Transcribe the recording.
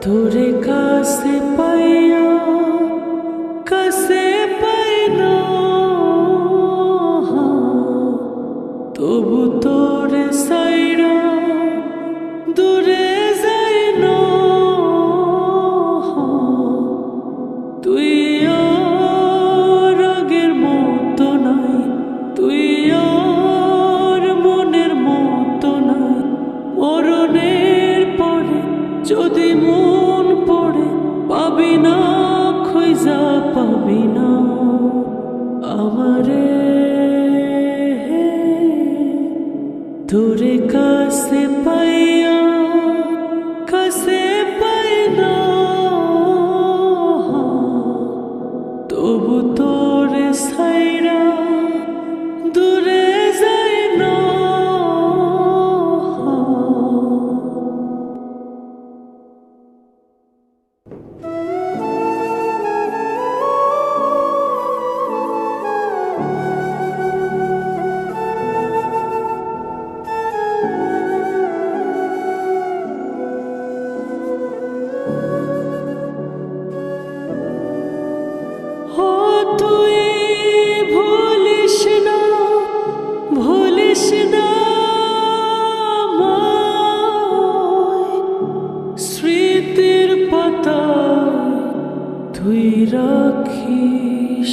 তোরে কাছে পাইয়া কাছে পাই না, তবু তোরে সাইরা দূরে যাই না। তুই আর আগের মতো নাই, তুই আর মনের মতো নাই। মরণের পরে যদি মন পড়ে পাবি না, খুঁজা পাবি না আমারে। তোরে কাছে পাইয়া কাছে পাই না, তবু তোরে সাইরা দূরে যাই না। তুই ভুলিস না, ভুলিস না আমায়, স্মৃতির পাতায় তুই রাখিস।